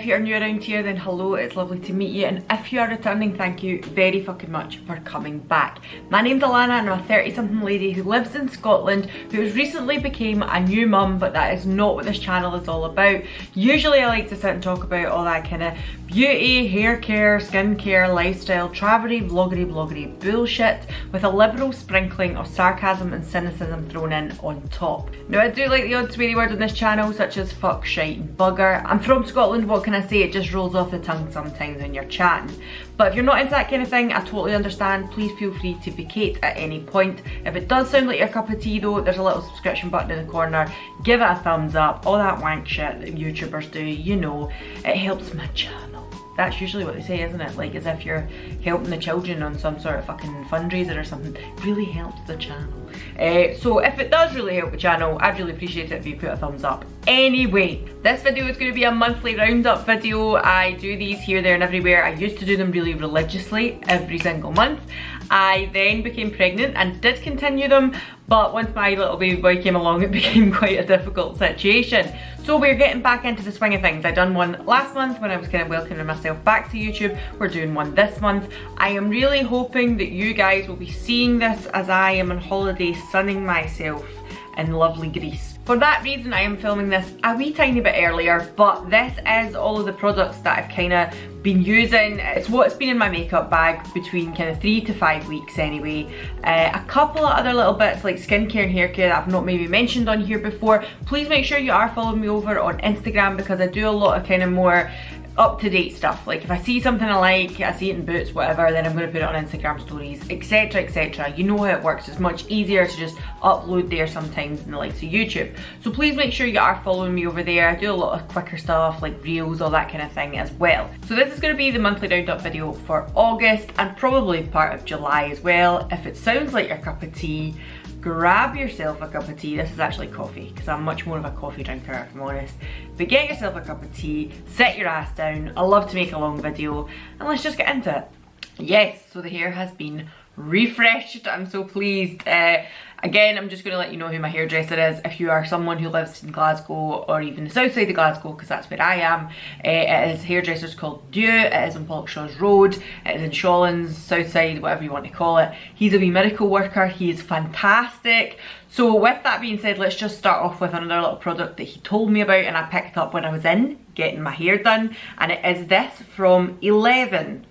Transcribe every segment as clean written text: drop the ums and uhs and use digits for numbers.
If you're new around here, then hello, it's lovely to meet you, and if you are returning, thank you very fucking much for coming back. My name's Alana and I'm a 30-something lady who lives in Scotland, who has recently became a new mum, but that is not what this channel is all about. Usually I like to sit and talk about all that kind of beauty, hair care, skin care, lifestyle, travery, vloggery bullshit with a liberal sprinkling of sarcasm and cynicism thrown in on top. Now I do like the odd sweary word on this channel, such as fuck, shite and bugger. I'm from Scotland, what can I say? It just rolls off the tongue sometimes when you're chatting. But if you're not into that kind of thing, I totally understand. Please feel free to vacate at any point. If it does sound like your cup of tea though, there's a little subscription button in the corner. Give it a thumbs up, all that wank shit that YouTubers do, you know. It helps my channel. That's usually what they say, isn't it? Like as if you're helping the children on some sort of fucking fundraiser or something. It really helps the channel. So if it does really help the channel, I'd really appreciate it if you put a thumbs up. Anyway, this video is going to be a monthly roundup video. I do these here, there and everywhere. I used to do them really religiously every single month. I then became pregnant and did continue them, but once my little baby boy came along, it became quite a difficult situation. So we're getting back into the swing of things. I done one last month when I was kind of welcoming myself back to YouTube. We're doing one this month. I am really hoping that you guys will be seeing this as I am on holiday sunning myself in lovely Greece. For that reason, I am filming this a wee tiny bit earlier, but this is all of the products that I've kind of been using. It's what's been in my makeup bag between kind of 3 to 5 weeks anyway. A couple of other little bits like skincare and hair care that I've not maybe mentioned on here before. Please make sure you are following me over on Instagram because I do a lot of kind of more up-to-date stuff. Like if I see something I like, I see it in Boots, whatever, then I'm going to put it on Instagram stories, etc, etc. You know how it works. It's much easier to just upload there sometimes than the likes of YouTube. So please make sure you are following me over there. I do a lot of quicker stuff like reels, all that kind of thing as well. So this is going to be the monthly roundup video for August and probably part of July as well. If it sounds like your cup of tea, grab yourself a cup of tea. This is actually coffee because I'm much more of a coffee drinker if I'm honest. But get yourself a cup of tea, sit your ass down. I love to make a long video and let's just get into it. Yes, so the hair has been refreshed. I'm so pleased. Again, I'm just going to let you know who my hairdresser is. If you are someone who lives in Glasgow or even the south side of Glasgow, because that's where I am, it is hairdresser's called Dew. It is on Pollokshaws Road. It is in Shawlands, south side, whatever you want to call it. He's a wee miracle worker. He is fantastic. So with that being said, let's just start off with another little product that he told me about and I picked up when I was in getting my hair done. And it is this from 11.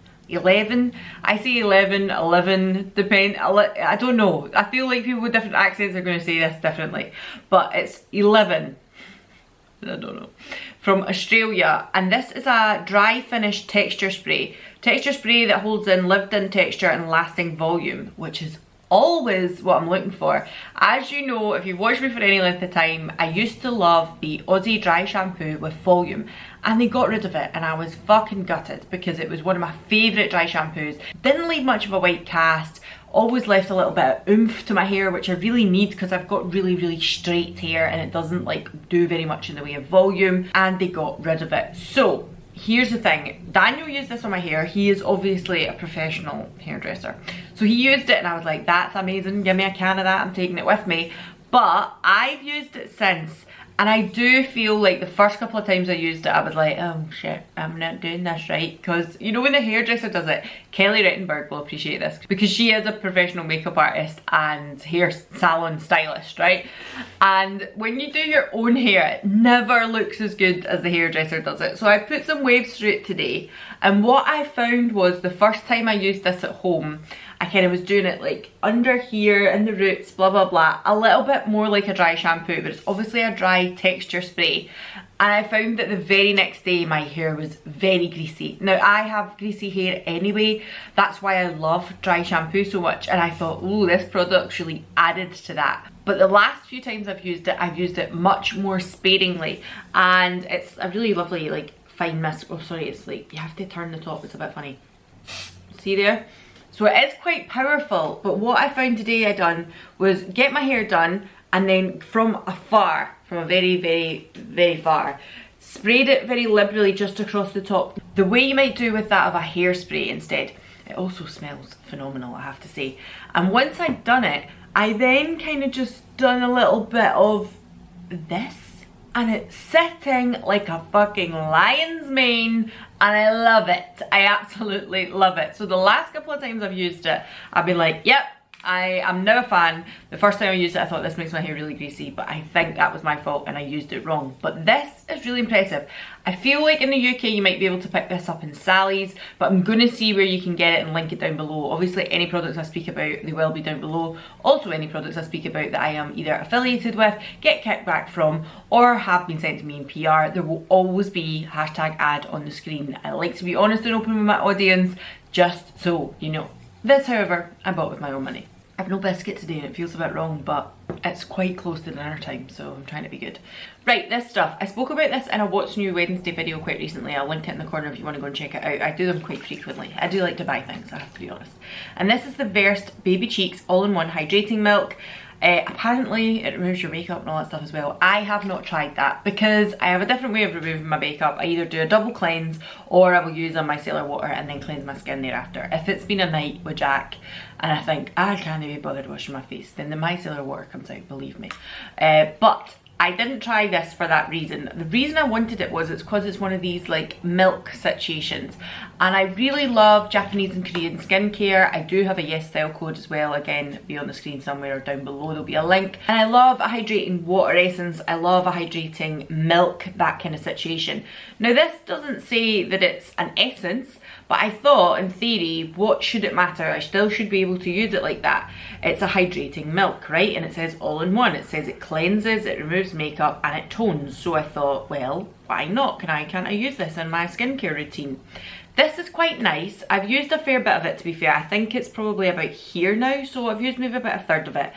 I say 11, depend, I don't know. I feel like people with different accents are going to say this differently. But it's 11, I don't know, from Australia. And this is a dry finish texture spray. Texture spray that holds in lived in texture and lasting volume, which is always what I'm looking for. As you know, if you've watched me for any length of time, I used to love the Aussie dry shampoo with volume and they got rid of it and I was fucking gutted because it was one of my favourite dry shampoos. Didn't leave much of a white cast, always left a little bit of oomph to my hair, which I really need because I've got really straight hair and it doesn't like do very much in the way of volume, and they got rid of it. So here's the thing, Daniel used this on my hair. He is obviously a professional hairdresser. So he used it and I was like, that's amazing, give me a can of that, I'm taking it with me. But I've used it since and I do feel like the first couple of times I used it, I was like, oh shit, I'm not doing this right. Because you know when the hairdresser does it, Kelly Rettenberg will appreciate this because she is a professional makeup artist and hair salon stylist, right? And when you do your own hair, it never looks as good as the hairdresser does it. So I put some waves through it today and what I found was the first time I used this at home, I kind of was doing it like under here in the roots, blah blah blah, a little bit more like a dry shampoo, but it's obviously a dry texture spray. And I found that the very next day my hair was very greasy. Now I have greasy hair anyway, that's why I love dry shampoo so much, and I thought, oh, this product really added to that. But the last few times I've used it much more sparingly, and it's a really lovely like fine mist. Oh sorry, it's like you have to turn the top, it's a bit funny. See there? So it is quite powerful, but what I found today I done was get my hair done and then from afar, from a very far, sprayed it very liberally just across the top. The way you might do with that of a hairspray instead. It also smells phenomenal, I have to say. And once I'd done it, I then kind of just done a little bit of this and it's sitting like a fucking lion's mane, and I love it. I absolutely love it. So the last couple of times I've used it, I've been like, yep, I am now a fan. The first time I used it, I thought this makes my hair really greasy, but I think that was my fault and I used it wrong. But this is really impressive. I feel like in the UK you might be able to pick this up in Sally's, but I'm gonna see where you can get it and link it down below. Obviously any products I speak about, they will be down below. Also any products I speak about that I am either affiliated with, get kickback from, or have been sent to me in PR, there will always be hashtag ad on the screen. I like to be honest and open with my audience, just so you know. This, however, I bought with my own money. I have no biscuit today and it feels a bit wrong, but it's quite close to dinner time, so I'm trying to be good. Right, this stuff. I spoke about this in a What's New Wednesday video quite recently. I'll link it in the corner if you want to go and check it out. I do them quite frequently. I do like to buy things, I have to be honest. And this is the Versed Baby Cheeks All-in-One Hydrating Milk. Apparently it removes your makeup and all that stuff as well. I have not tried that because I have a different way of removing my makeup. I either do a double cleanse or I will use a micellar water and then cleanse my skin thereafter. If it's been a night with Jack and I think I can't be bothered washing my face, then the micellar water comes out, believe me. But I didn't try this for that reason. The reason I wanted it was it's because it's one of these like milk situations, and I really love Japanese and Korean skincare. I do have a yes style code as well, again be on the screen somewhere or down below, there'll be a link. And I love a hydrating water essence, I love a hydrating milk, that kind of situation. Now this doesn't say that it's an essence, but I thought in theory, what should it matter? I still should be able to use it like that. It's a hydrating milk, right? And it says all in one. It says it cleanses, it removes makeup and it tones. So I thought, well, why not? Can't I use this in my skincare routine? This is quite nice. I've used a fair bit of it, to be fair. I think it's probably about here now. So I've used maybe about a third of it.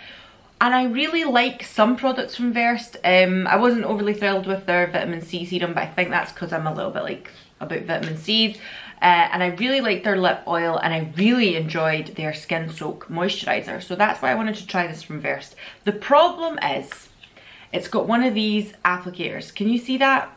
And I really like some products from Versed. I wasn't overly thrilled with their vitamin C serum, but I think that's because I'm a little bit like about vitamin C's. And I really liked their lip oil, and I really enjoyed their skin soak moisturizer, so that's why I wanted to try this from Versed. The problem is it's got one of these applicators. Can you see that?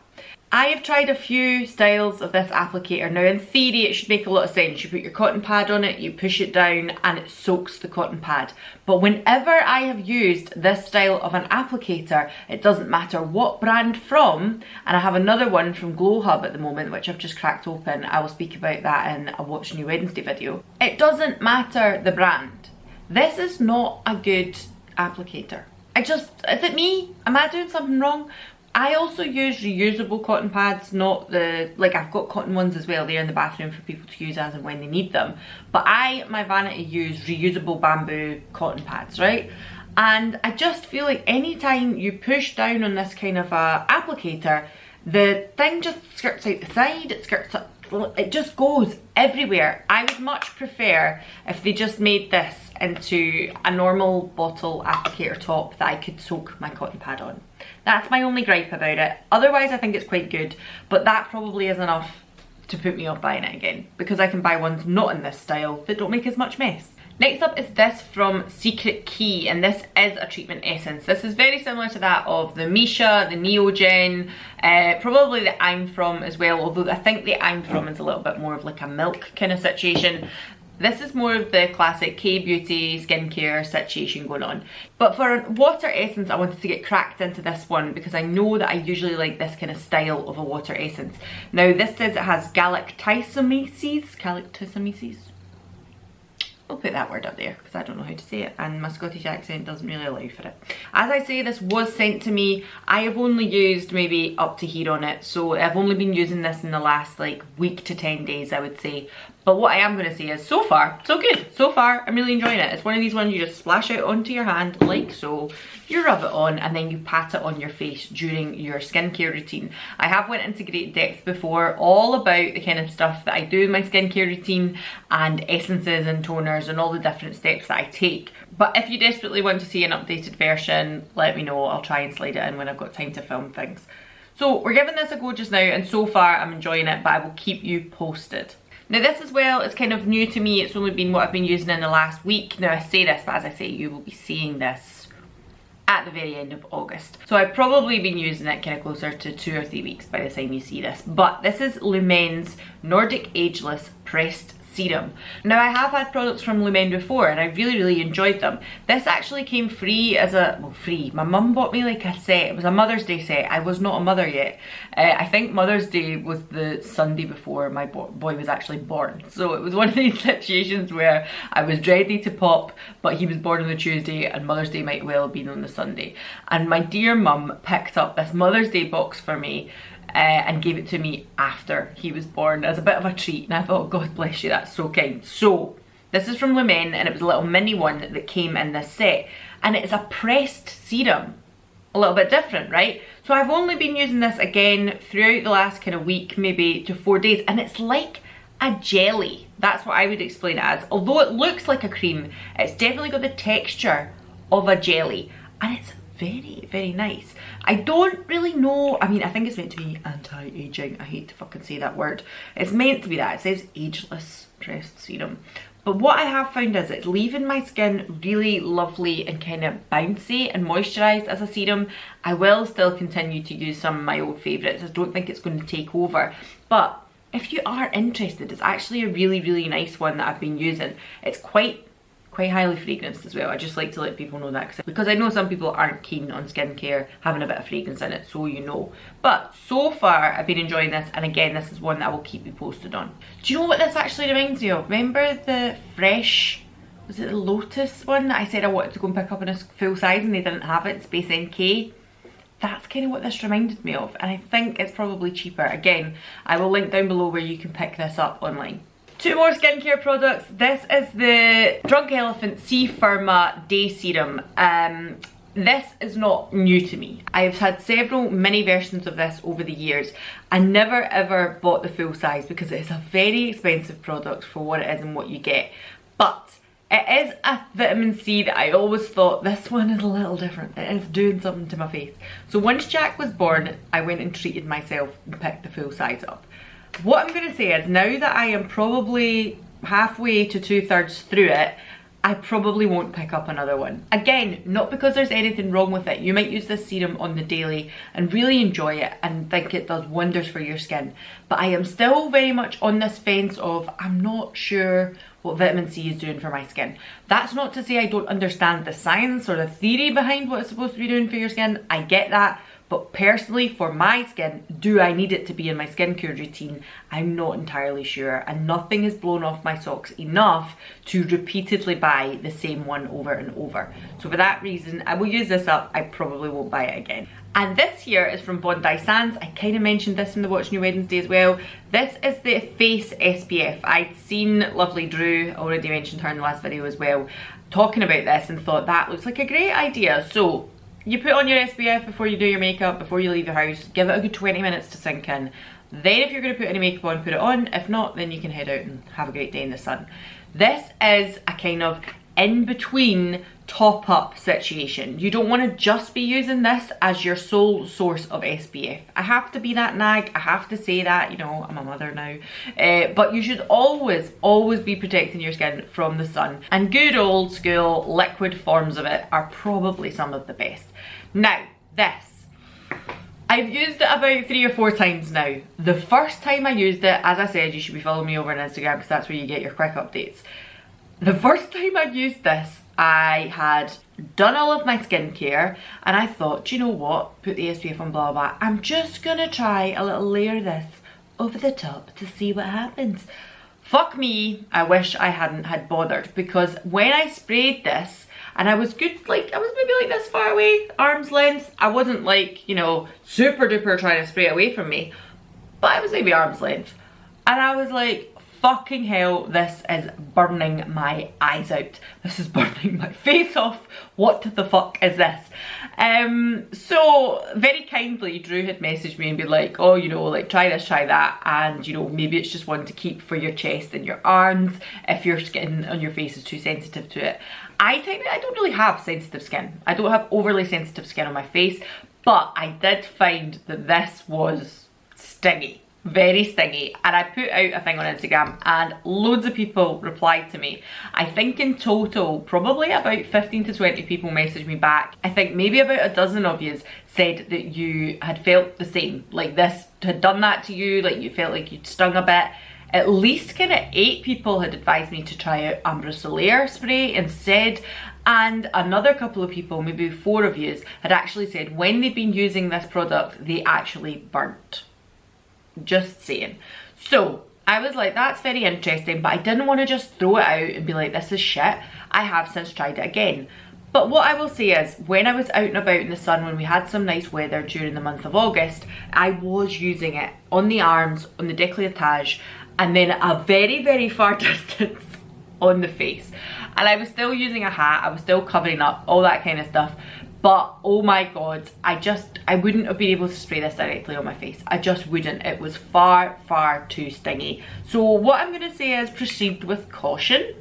I have tried a few styles of this applicator. Now in theory it should make a lot of sense. You put your cotton pad on it, you push it down and it soaks the cotton pad. But whenever I have used this style of an applicator, it doesn't matter what brand from, and I have another one from Glow Hub at the moment which I've just cracked open. I will speak about that in a Watch New Wednesday video. It doesn't matter the brand. This is not a good applicator. Is it me? Am I doing something wrong? I also use reusable cotton pads, not the, like I've got cotton ones as well, they're in the bathroom for people to use as and when they need them. But my vanity, use reusable bamboo cotton pads, right? And I just feel like anytime you push down on this kind of a applicator, the thing just skirts out the side, it skirts up, well, it just goes everywhere. I would much prefer if they just made this into a normal bottle applicator top that I could soak my cotton pad on. That's my only gripe about it. Otherwise I think it's quite good, but that probably is enough to put me off buying it again, because I can buy ones not in this style that don't make as much mess. Next up is this from Secret Key, and this is a treatment essence. This is very similar to that of the Misha, the Neogen, probably the I'm From as well, although I think the I'm From is a little bit more of like a milk kind of situation. This is more of the classic K-beauty skincare situation going on. But for a water essence, I wanted to get cracked into this one because I know that I usually like this kind of style of a water essence. Now this says it has galactosamines. I'll put that word up there because I don't know how to say it and my Scottish accent doesn't really allow for it. As I say, this was sent to me. I have only used maybe up to here on it, so I've only been using this in the last like week to 10 days, I would say. But what I am going to say is, so far, so good. So far, I'm really enjoying it. It's one of these ones you just splash out onto your hand like so. You rub it on and then you pat it on your face during your skincare routine. I have went into great depth before all about the kind of stuff that I do in my skincare routine and essences and toners and all the different steps that I take. But if you desperately want to see an updated version, let me know. I'll try and slide it in when I've got time to film things. So we're giving this a go just now, and so far I'm enjoying it, but I will keep you posted. Now this as well is kind of new to me. It's only been what I've been using in the last week. Now I say this, but as I say, you will be seeing this at the very end of August. So I've probably been using it kind of closer to 2 or 3 weeks by the time you see this. But this is Lumen's Nordic Ageless Pressed serum. Now, I have had products from Lumene before and I really enjoyed them. This actually came free as a, well, free. My mum bought me like a set. It was a Mother's Day set. I was not a mother yet. I think Mother's Day was the Sunday before my boy was actually born. So it was one of these situations where I was ready to pop, but he was born on the Tuesday and Mother's Day might well have been on the Sunday. And my dear mum picked up this Mother's Day box for me and gave it to me after he was born as a bit of a treat, and I thought, God bless you, that's so kind. So this is from Lumene and it was a little mini one that came in this set, and it's a pressed serum, a little bit different, right? So I've only been using this again throughout the last kind of week, maybe to 4 days, and it's like a jelly. That's what I would explain it as. Although it looks like a cream, it's definitely got the texture of a jelly, and it's very nice. I don't really know, I mean, I think it's meant to be anti-aging. I hate to fucking say that word. It's meant to be that. It says Ageless pressed serum. But what I have found is it's leaving my skin really lovely and kind of bouncy and moisturised as a serum. I will still continue to use some of my old favourites. I don't think it's going to take over. But if you are interested, it's actually a really nice one that I've been using. It's quite highly fragranced as well. I just like to let people know that because I know some people aren't keen on skincare having a bit of fragrance in it, so you know. But so far I've been enjoying this, and again, this is one that I will keep you posted on. Do you know what this actually reminds me of? Remember the Fresh, was it the Lotus one that I said I wanted to go and pick up in a full size and they didn't have it, Space NK? That's kind of what this reminded me of, and I think it's probably cheaper. Again, I will link down below where you can pick this up online. 2 more skincare products. This is the Drunk Elephant C Pharma Day Serum. This is not new to me. I've had several mini versions of this over the years. I never ever bought the full size because it is a very expensive product for what it is and what you get. But it is a vitamin C that I always thought, this one is a little different. It is doing something to my face. So once Jack was born, I went and treated myself and picked the full size up. What I'm going to say is, now that I am probably halfway to 2/3 through it, I probably won't pick up another one. Again, not because there's anything wrong with it. You might use this serum on the daily and really enjoy it and think it does wonders for your skin. But I am still very much on this fence of, I'm not sure what vitamin C is doing for my skin. That's not to say I don't understand the science or the theory behind what it's supposed to be doing for your skin. I get that. But personally, for my skin, do I need it to be in my skincare routine? I'm not entirely sure, and nothing has blown off my socks enough to repeatedly buy the same one over and over. So for that reason, I will use this up. I probably won't buy it again. And this here is from Bondi Sands. I kind of mentioned this in the Watch New Wednesday as well. This is the Face SPF. I'd seen lovely Drew, already mentioned her in the last video as well, talking about this and thought that looks like a great idea. So you put on your SPF before you do your makeup, before you leave the house, give it a good 20 minutes to sink in. Then if you're going to put any makeup on, put it on. If not, then you can head out and have a great day in the sun. This is a kind of in-between top-up situation. You don't want to just be using this as your sole source of SPF. I have to be that nag, I have to say that, you know, I'm a mother now. But you should always be protecting your skin from the sun. And good old school liquid forms of it are probably some of the best. Now, this. I've used it about 3 or 4 times now. The first time I used it, as I said, you should be following me over on Instagram because that's where you get your quick updates. The first time I used this, I had done all of my skincare and I thought, do you know what, put the SPF on, blah blah. I'm just gonna try a little layer of this over the top to see what happens. Fuck me, I wish I hadn't had bothered, because when I sprayed this, and I was good, like, I was maybe like this far away, arm's length. I wasn't like, you know, super duper trying to spray it away from me, but I was maybe arm's length. And I was like, fucking hell, this is burning my eyes out. This is burning my face off. What the fuck is this? So very kindly, Drew had messaged me and been like, oh, you know, like, try this, try that, and you know, maybe it's just one to keep for your chest and your arms if your skin on your face is too sensitive to it. I don't really have sensitive skin. I don't have overly sensitive skin on my face, but I did find that this was stingy. Very stingy, and I put out a thing on Instagram and loads of people replied to me. I think in total probably about 15 to 20 people messaged me back. I think maybe about a dozen of you said that you had felt the same, like this had done that to you, like you felt like you'd stung a bit. at least kind of 8 people had advised me to try out Ambre Solaire spray instead, and another couple of people, maybe 4 of you, had actually said when they've been using this product they actually burnt. Just saying. So I was like, that's very interesting, but I didn't want to just throw it out and be like, this is shit. I have since tried it again. But what I will say is, when I was out and about in the sun, when we had some nice weather during the month of August, I was using it on the arms, on the décolletage, and then a very, very far distance on the face. And I was still using a hat, I was still covering up, all that kind of stuff. But oh my god, I wouldn't have been able to spray this directly on my face. I just wouldn't. It was far, far too stingy. So what I'm going to say is proceed with caution.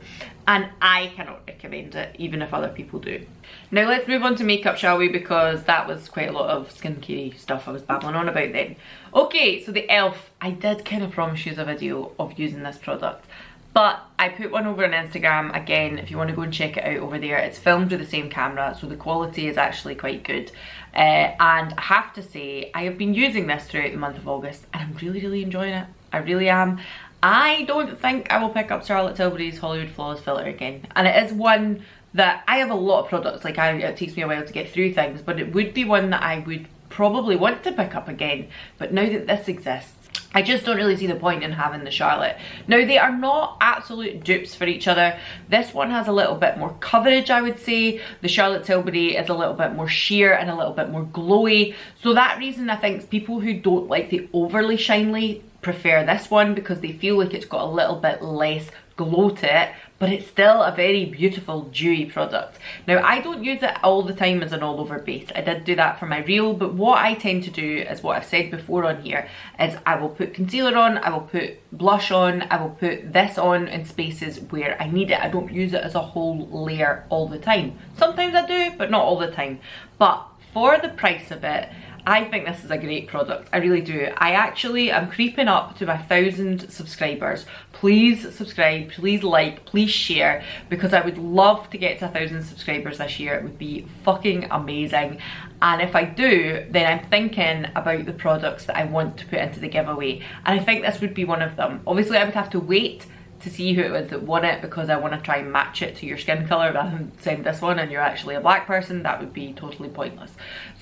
And I cannot recommend it, even if other people do. Now let's move on to makeup, shall we? Because that was quite a lot of skincare stuff I was babbling on about then. Okay, so the e.l.f. I did kind of promise you a video of using this product. But I put one over on Instagram. Again, if you want to go and check it out over there, it's filmed with the same camera, so the quality is actually quite good. And I have to say, I have been using this throughout the month of August, and I'm really, really enjoying it. I really am. I don't think I will pick up Charlotte Tilbury's Hollywood Flawless Filter again. And it is one that I have a lot of products, like it takes me a while to get through things, but it would be one that I would probably want to pick up again. But now that this exists, I just don't really see the point in having the Charlotte. Now, they are not absolute dupes for each other. This one has a little bit more coverage, I would say. The Charlotte Tilbury is a little bit more sheer and a little bit more glowy. So that reason, I think people who don't like the overly shiny prefer this one, because they feel like it's got a little bit less glow to it, but it's still a very beautiful dewy product. Now, I don't use it all the time as an all over base. I did do that for my reel, but what I tend to do is what I've said before on here, is I will put concealer on, I will put blush on, I will put this on in spaces where I need it. I don't use it as a whole layer all the time. Sometimes I do, but not all the time. But for the price of it, I think this is a great product. I really do. I actually am creeping up to my 1,000 subscribers. Please subscribe, please like, please share, because I would love to get to 1,000 subscribers this year. It would be fucking amazing. And if I do, then I'm thinking about the products that I want to put into the giveaway. And I think this would be one of them. Obviously, I would have to wait to see who it was that won it, because I want to try and match it to your skin colour rather than send this one and you're actually a black person. That would be totally pointless.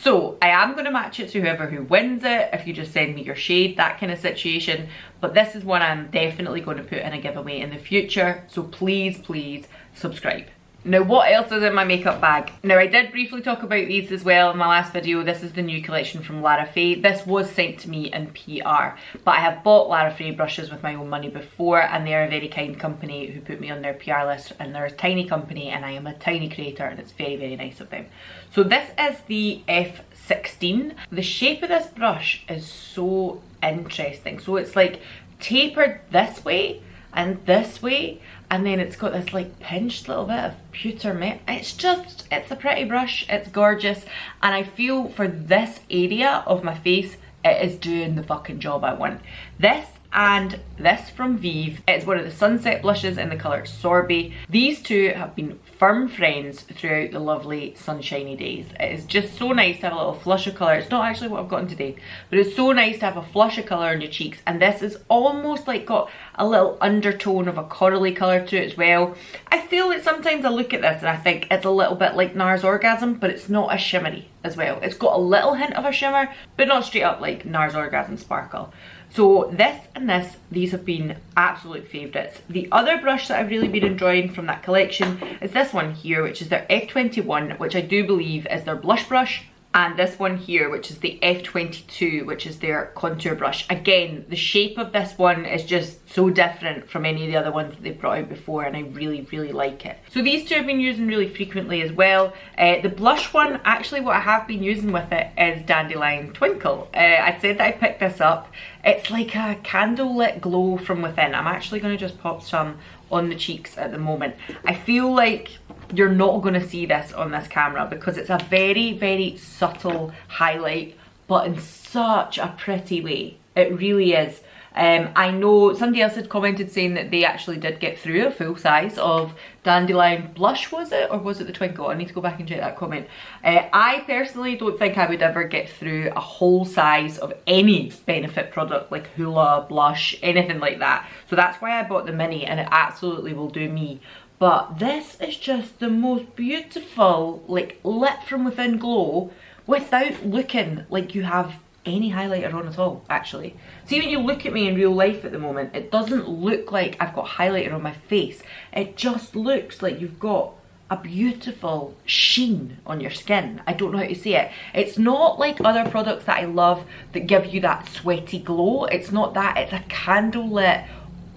So I am going to match it to whoever who wins it, if you just send me your shade, that kind of situation. But this is one I'm definitely going to put in a giveaway in the future, so please, please subscribe. Now, what else is in my makeup bag? Now, I did briefly talk about these as well in my last video. This is the new collection from Lara Faye. This was sent to me in PR, but I have bought Lara Faye brushes with my own money before, and they're a very kind company who put me on their PR list, and they're a tiny company and I am a tiny creator, and it's very, very nice of them. So this is the F16. The shape of this brush is so interesting. So it's like tapered this way and this way, and then it's got this like pinched little bit of pewter matte. It's a pretty brush, it's gorgeous, and I feel for this area of my face, it is doing the fucking job I want. This and this from Vive, it's one of the Sunset blushes in the colour Sorbet. These two have been firm friends throughout the lovely sunshiny days. It is just so nice to have a little flush of colour. It's not actually what I've gotten today, but it's so nice to have a flush of colour on your cheeks, and this is almost like got a little undertone of a corally colour to it as well. I feel that sometimes I look at this and I think it's a little bit like NARS Orgasm, but it's not as shimmery as well. It's got a little hint of a shimmer, but not straight up like NARS Orgasm Sparkle. So this and this, these have been absolute favourites. The other brush that I've really been enjoying from that collection is this one here, which is their F21, which I do believe is their blush brush. And this one here, which is the F22, which is their contour brush. Again, the shape of this one is just so different from any of the other ones that they've brought out before, and I really, really like it. So these two I've been using really frequently as well. The blush one, actually what I have been using with it is Dandelion Twinkle. I said that I picked this up. It's like a candlelit glow from within. I'm actually going to just pop some on the cheeks at the moment. I feel like you're not going to see this on this camera because it's a very, very subtle highlight, but in such a pretty way. It really is. I know somebody else had commented saying that they actually did get through a full size of Dandelion Blush, was it? Or was it the Twinkle? I need to go back and check that comment. I personally don't think I would ever get through a whole size of any Benefit product like Hoola, Blush, anything like that. So that's why I bought the mini, and it absolutely will do me. But this is just the most beautiful, like, lit from within glow without looking like you have any highlighter on at all, actually. See, when you look at me in real life at the moment, it doesn't look like I've got highlighter on my face. It just looks like you've got a beautiful sheen on your skin. I don't know how to say it. It's not like other products that I love that give you that sweaty glow. It's not that. It's a candlelit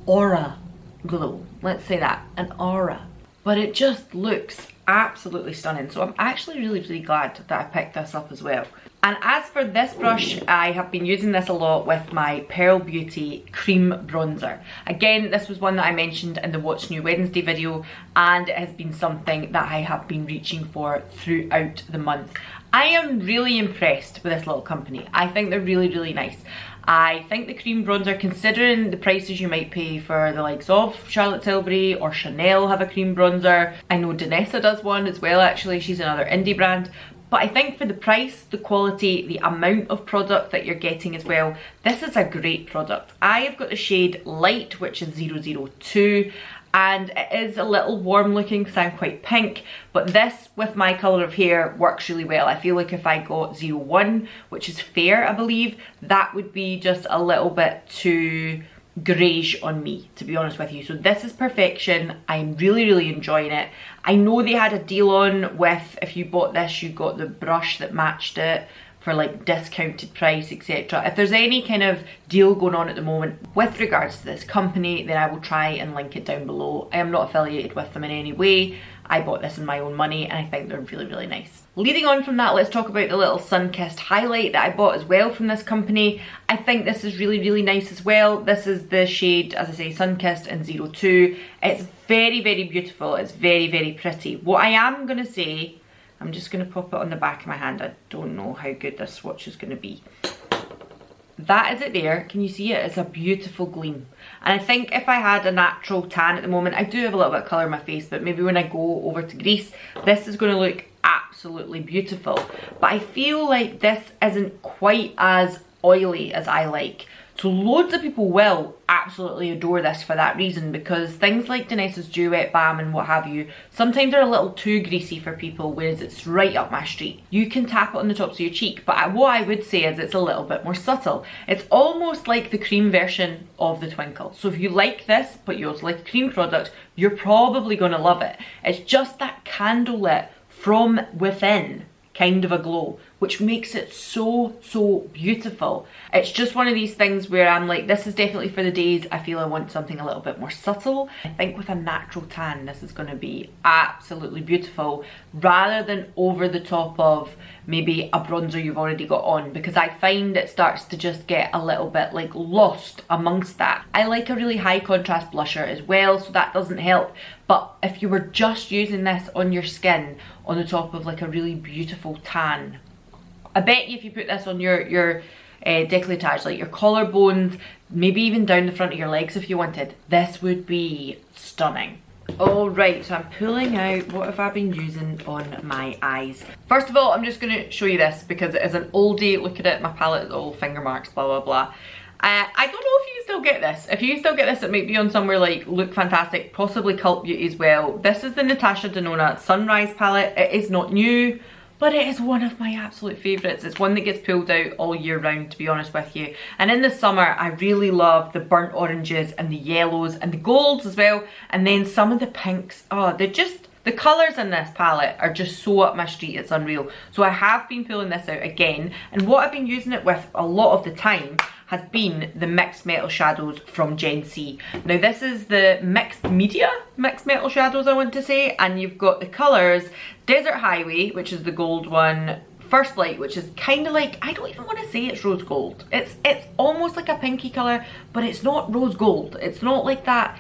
aura glow. Let's say that, an aura. But it just looks absolutely stunning. So I'm actually really glad that I picked this up as well. And as for this brush, I have been using this a lot with my Pearl Beauty Cream Bronzer. Again, this was one that I mentioned in the What's New Wednesday video, and it has been something that I have been reaching for throughout the month. I am really impressed with this little company. I think they're really nice. I think the cream bronzer, considering the prices you might pay for the likes of Charlotte Tilbury or Chanel have a cream bronzer. I know Dannessa does one as well, actually. She's another indie brand. But I think for the price, the quality, the amount of product that you're getting as well, this is a great product. I have got the shade Light, which is 002. And it is a little warm looking because I'm quite pink, but this with my colour of hair works really well. I feel like if I got 01, which is fair I believe, that would be just a little bit too greige on me, to be honest with you. So this is perfection. I'm really enjoying it. I know they had a deal on with, if you bought this you got the brush that matched it for like discounted price, etc. If there's any kind of deal going on at the moment with regards to this company, then I will try and link it down below. I am not affiliated with them in any way. I bought this in my own money and I think they're really nice. Leading on from that, let's talk about the little Sunkist Highlight that I bought as well from this company. I think this is really nice as well. This is the shade, as I say, Sunkist in 02. It's very beautiful. It's very pretty. What I am going to say, I'm just going to pop it on the back of my hand. I don't know how good this swatch is going to be. That is it there. Can you see it? It's a beautiful gleam. And I think if I had a natural tan at the moment, I do have a little bit of colour in my face, but maybe when I go over to Greece, this is going to look absolutely beautiful. But I feel like this isn't quite as oily as I like. So loads of people will absolutely adore this for that reason, because things like Danessa's Duet Balm and what have you, sometimes they're a little too greasy for people, whereas it's right up my street. You can tap it on the tops of your cheek, but what I would say is it's a little bit more subtle. It's almost like the cream version of the Twinkle. So if you like this, but you also like a cream product, you're probably going to love it. It's just that candlelit from within kind of a glow, which makes it so beautiful. It's just one of these things where I'm like, this is definitely for the days I feel I want something a little bit more subtle. I think with a natural tan, this is going to be absolutely beautiful, rather than over the top of maybe a bronzer you've already got on, because I find it starts to just get a little bit like lost amongst that. I like a really high contrast blusher as well, so that doesn't help. But if you were just using this on your skin on the top of like a really beautiful tan, I bet you if you put this on your décolletage, like your collarbones, maybe even down the front of your legs if you wanted, this would be stunning. Alright, so I'm pulling out, what have I been using on my eyes? First of all, I'm just going to show you this because it is an oldie. Look at it, my palette is all finger marks, blah. I don't know if you still get this. If you still get this, it might be on somewhere like Look Fantastic, possibly Cult Beauty as well. This is the Natasha Denona Sunrise palette. It is not new, but it is one of my absolute favourites. It's one that gets pulled out all year round, to be honest with you. And in the summer, I really love the burnt oranges and the yellows and the golds as well. And then some of the pinks. Oh, they're just, the colours in this palette are just so up my street, it's unreal. So I have been pulling this out again. And what I've been using it with a lot of the time has been the mixed metal shadows from Gen C. Now this is the mixed metal shadows, I want to say, and you've got the colours Desert Highway, which is the gold one, First Light, which is kind of like, I don't even want to say it's rose gold. It's almost like a pinky colour, but it's not rose gold. It's not like that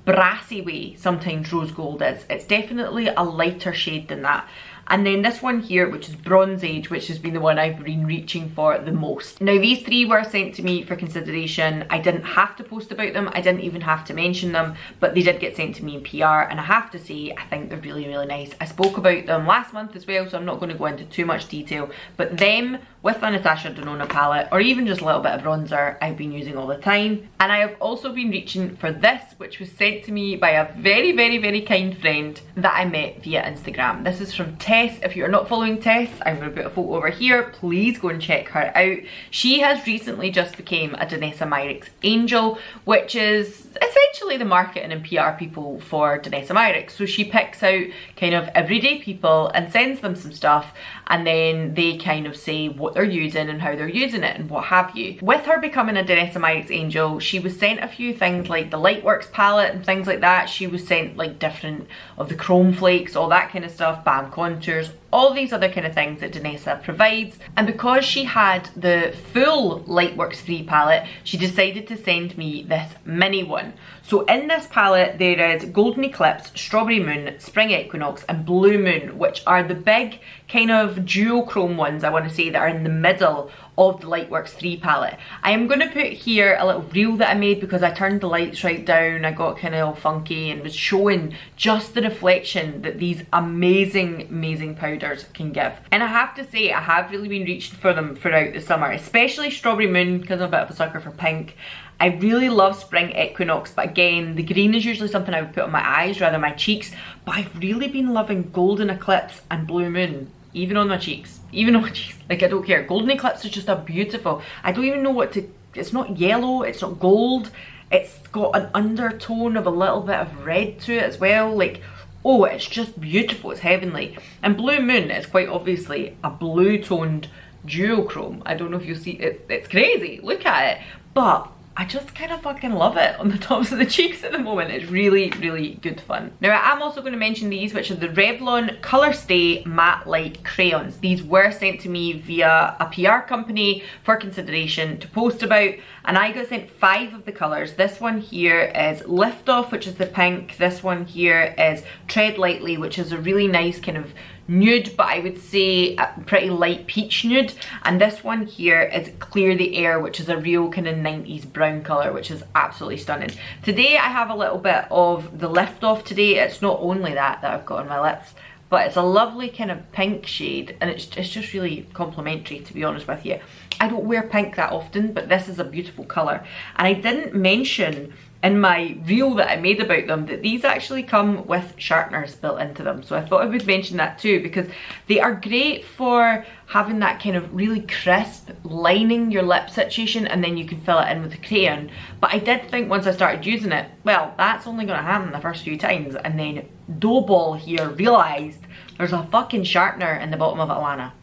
brassy way sometimes rose gold is. It's definitely a lighter shade than that. and then this one here, which is Bronze Age, which has been the one I've been reaching for the most. Now these three were sent to me for consideration. I didn't have to post about them, I didn't even have to mention them, but they did get sent to me in PR, and I have to say I think they're really, really nice. I spoke about them last month as well, so I'm not going to go into too much detail, but them with the Natasha Denona palette, or even just a little bit of bronzer, I've been using all the time. And I have also been reaching for this, which was sent to me by a very, very, very kind friend that I met via Instagram. This is from Tess. If you're not following Tess, I'm going to put a photo over here. Please go and check her out. She has recently just became a Danessa Myricks Angel, which is essentially the marketing and PR people for Danessa Myricks. So she picks out kind of everyday people and sends them some stuff, and then they kind of say what they're using and how they're using it and what have you. With her becoming a Danessa Myricks Angel, she was sent a few things like the Lightworks palette and things like that. She was sent like different of the chrome flakes, all that kind of stuff, balm contours, all these other kind of things that Danessa provides. And because she had the full Lightworks 3 palette, she decided to send me this mini one. So in this palette there is Golden Eclipse, Strawberry Moon, Spring Equinox and Blue Moon, which are the big kind of duochrome ones, I want to say, that are in the middle of the Lightworks 3 palette. I am going to put here a little reel that I made because I turned the lights right down, I got kind of all funky and was showing just the reflection that these amazing, amazing powders can give. And I have to say, I have really been reaching for them throughout the summer, especially Strawberry Moon because I'm a bit of a sucker for pink. I really love Spring Equinox, but again, the green is usually something I would put on my eyes rather than my cheeks, but I've really been loving Golden Eclipse and Blue Moon, even on my cheeks, like I don't care. Golden Eclipse is just a beautiful, I don't even know what to, it's not yellow, it's not gold, it's got an undertone of a little bit of red to it as well, like, oh, it's just beautiful, it's heavenly. And Blue Moon is quite obviously a blue toned duochrome. I don't know if you'll see it, it's crazy, look at it, but I just kind of fucking love it on the tops of the cheeks at the moment. It's really, really good fun. Now I am also going to mention these, which are the Revlon Colorstay Matte Light Crayons. These were sent to me via a PR company for consideration to post about, and I got sent 5 of the colours. This one here is Lift Off, which is the pink. This one here is Tread Lightly, which is a really nice kind of nude, but I would say a pretty light peach nude. And this one here is Clear the Air, which is a real kind of 90s brown colour, which is absolutely stunning. Today I have a little bit of the Lift Off today. It's not only that I've got on my lips, but it's a lovely kind of pink shade, and it's just really complimentary, to be honest with you. I don't wear pink that often, but this is a beautiful colour. And I didn't mention in my reel that I made about them that these actually come with sharpeners built into them, so I thought I would mention that too, because they are great for having that kind of really crisp lining your lip situation, and then you can fill it in with a crayon. But I did think once I started using it, well, that's only going to happen the first few times, and then Doughball here realised there's a fucking sharpener in the bottom of Alana.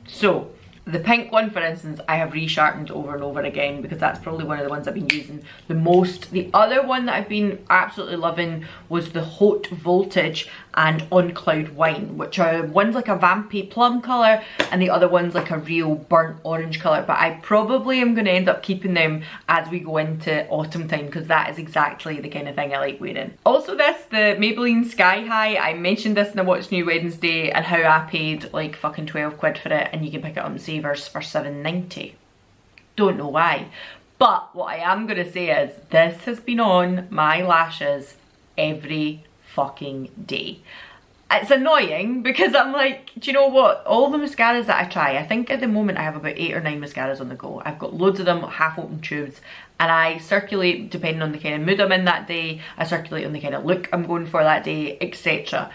So the pink one, for instance, I have resharpened over and over again because that's probably one of the ones I've been using the most. The other one that I've been absolutely loving was the Haute Voltage and On Cloud Wine, which are one's like a vampy plum colour and the other one's like a real burnt orange colour. But I probably am going to end up keeping them as we go into autumn time because that is exactly the kind of thing I like wearing. Also this, the Maybelline Sky High, I mentioned this in the What's New Wednesday and how I paid like fucking 12 quid for it, and you can pick it up in Savers for £7.90. Don't know why. But what I am going to say is this has been on my lashes every fucking day. It's annoying because I'm like, do you know what, all the mascaras that I try, I think at the moment I have about 8 or 9 mascaras on the go. I've got loads of them, half open tubes, and I circulate depending on the kind of mood I'm in that day, I circulate on the kind of look I'm going for that day, etc.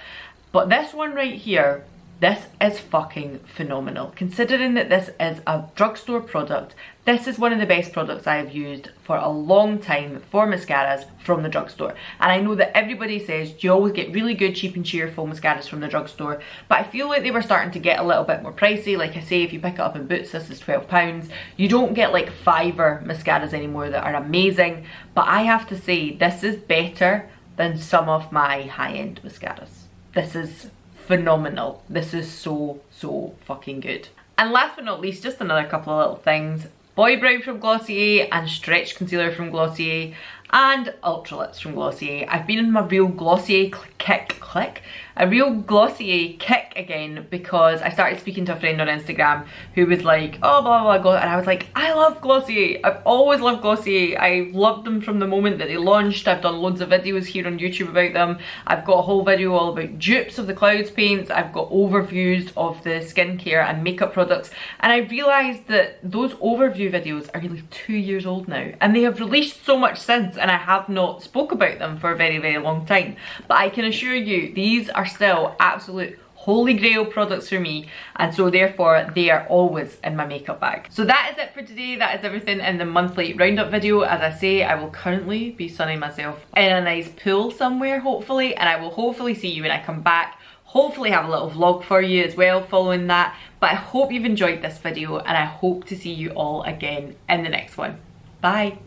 But this one right here, this is fucking phenomenal. Considering that this is a drugstore product, this is one of the best products I have used for a long time for mascaras from the drugstore. And I know that everybody says you always get really good cheap and cheerful mascaras from the drugstore, but I feel like they were starting to get a little bit more pricey. Like I say, if you pick it up in Boots, this is £12. You don't get like fiver mascaras anymore that are amazing, but I have to say this is better than some of my high-end mascaras. This is phenomenal. This is so fucking good. And last but not least, just another couple of little things. Boy Brow from Glossier and Stretch Concealer from Glossier and Ultra Lips from Glossier. I've been in my real Glossier kick a real Glossier kick again, because I started speaking to a friend on Instagram who was like, oh blah blah blah, and I was like, I love Glossier. I've always loved Glossier. I loved them from the moment that they launched. I've done loads of videos here on YouTube about them. I've got a whole video all about dupes of the Clouds paints. I've got overviews of the skincare and makeup products, and I realised that those overview videos are nearly 2 years old now, and they have released so much since, and I have not spoke about them for a very long time. But I can assure you, these are still absolute holy grail products for me, and so therefore they are always in my makeup bag. So that is it for today. That is everything in the monthly roundup video. As I say, I will currently be sunning myself in a nice pool somewhere, hopefully, and I will hopefully see you when I come back. Hopefully have a little vlog for you as well following that. But I hope you've enjoyed this video, and I hope to see you all again in the next one. Bye.